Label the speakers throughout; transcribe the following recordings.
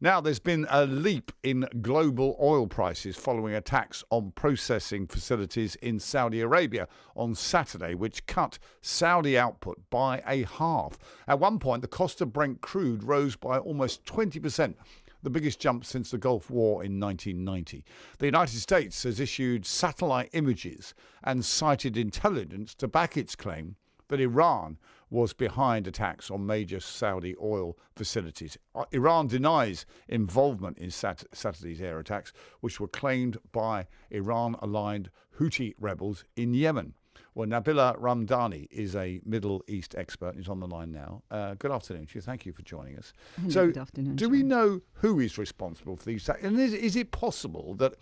Speaker 1: Now, there's been a leap in global oil prices following attacks on processing facilities in Saudi Arabia on Saturday, which cut Saudi output by a half. At one point, the cost of Brent crude rose by almost 20%. The biggest jump since the Gulf War in 1990. The United States has issued satellite images and cited intelligence to back its claim that Iran was behind attacks on major Saudi oil facilities. Iran denies involvement in Saturday's air attacks, which were claimed by Iran-aligned Houthi rebels in Yemen. Well, Nabila Ramdani is a Middle East expert. He's on the line now. Good afternoon to you. Thank you for joining us.
Speaker 2: Good afternoon.
Speaker 1: Do we know who is responsible for these attacks? And is it possible that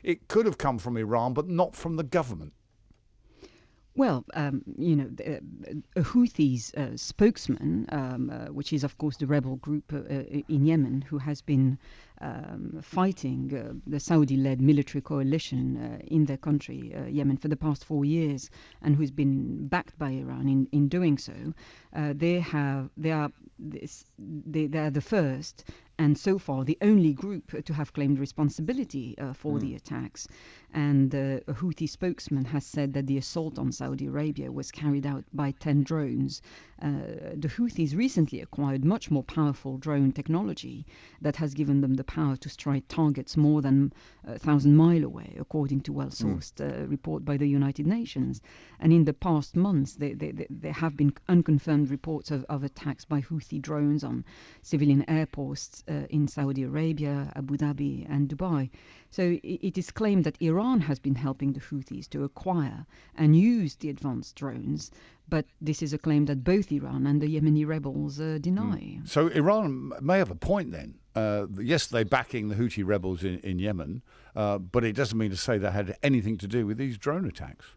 Speaker 1: it could have come from Iran, but not from the government?
Speaker 2: Well, the Houthis spokesman, which is, of course, the rebel group in Yemen, who has been fighting the Saudi-led military coalition in their country, Yemen, for the past 4 years, and who's been backed by Iran in doing so. They are the first and so far the only group to have claimed responsibility for the attacks. And a Houthi spokesman has said that the assault on Saudi Arabia was carried out by 10 drones. The Houthis recently acquired much more powerful drone technology that has given them the power to strike targets more than 1,000 miles away, according to well-sourced report by the United Nations. And in the past months, there have been unconfirmed reports of attacks by Houthi drones on civilian airports in Saudi Arabia, Abu Dhabi and Dubai. So it is claimed that Iran has been helping the Houthis to acquire and use the advanced drones, but this is a claim that both Iran and the Yemeni rebels deny.
Speaker 1: So Iran may have a point then. Yes, they're backing the Houthi rebels in Yemen, but it doesn't mean to say they had anything to do with these drone attacks.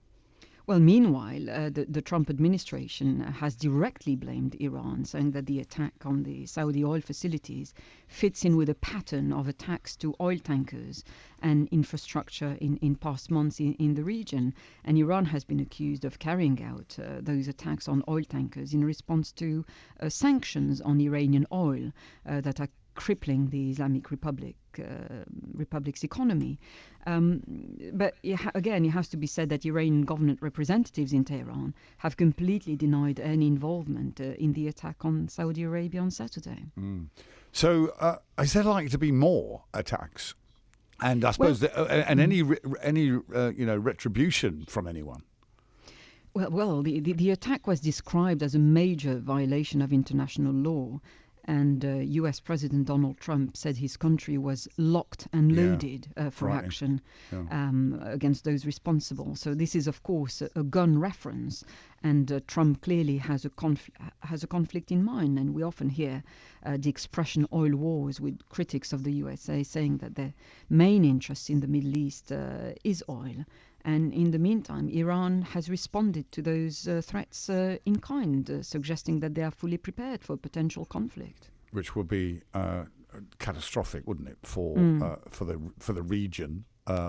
Speaker 2: Well, meanwhile, the Trump administration has directly blamed Iran, saying that the attack on the Saudi oil facilities fits in with a pattern of attacks to oil tankers and infrastructure in past months in the region. And Iran has been accused of carrying out those attacks on oil tankers in response to sanctions on Iranian oil that are crippling the Islamic Republic's economy. But again, it has to be said that Iranian government representatives in Tehran have completely denied any involvement in the attack on Saudi Arabia on Saturday.
Speaker 1: So is there likely to be more attacks? And I suppose any retribution from anyone?
Speaker 2: Well, the attack was described as a major violation of international law. And U.S. President Donald Trump said his country was locked and loaded for action against those responsible. So this is, of course, a gun reference. And Trump clearly has a conflict in mind. And we often hear the expression oil wars with critics of the USA saying that their main interest in the Middle East is oil. And in the meantime, Iran has responded to those threats in kind, suggesting that they are fully prepared for potential conflict.
Speaker 1: Which would be catastrophic, wouldn't it, for the region,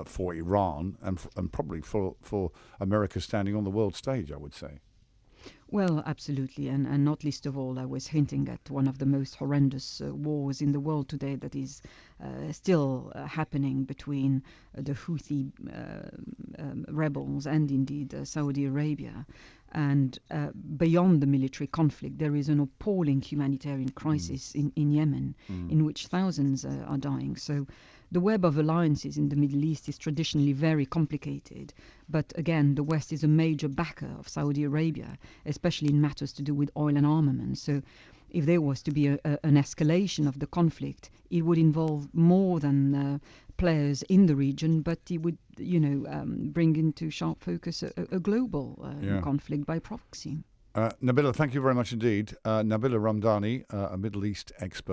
Speaker 1: for Iran, and probably for America standing on the world stage, I would say.
Speaker 2: Well, absolutely, and not least of all, I was hinting at one of the most horrendous wars in the world today that is still happening between the Houthi rebels and indeed Saudi Arabia. And beyond the military conflict, there is an appalling humanitarian crisis in Yemen, in which thousands are dying. So the web of alliances in the Middle East is traditionally very complicated. But again, the West is a major backer of Saudi Arabia, especially in matters to do with oil and armaments. So if there was to be an escalation of the conflict, it would involve more than players in the region, but it would, bring into sharp focus a global conflict by proxy.
Speaker 1: Nabila, thank you very much indeed. Nabila Ramdani, a Middle East expert.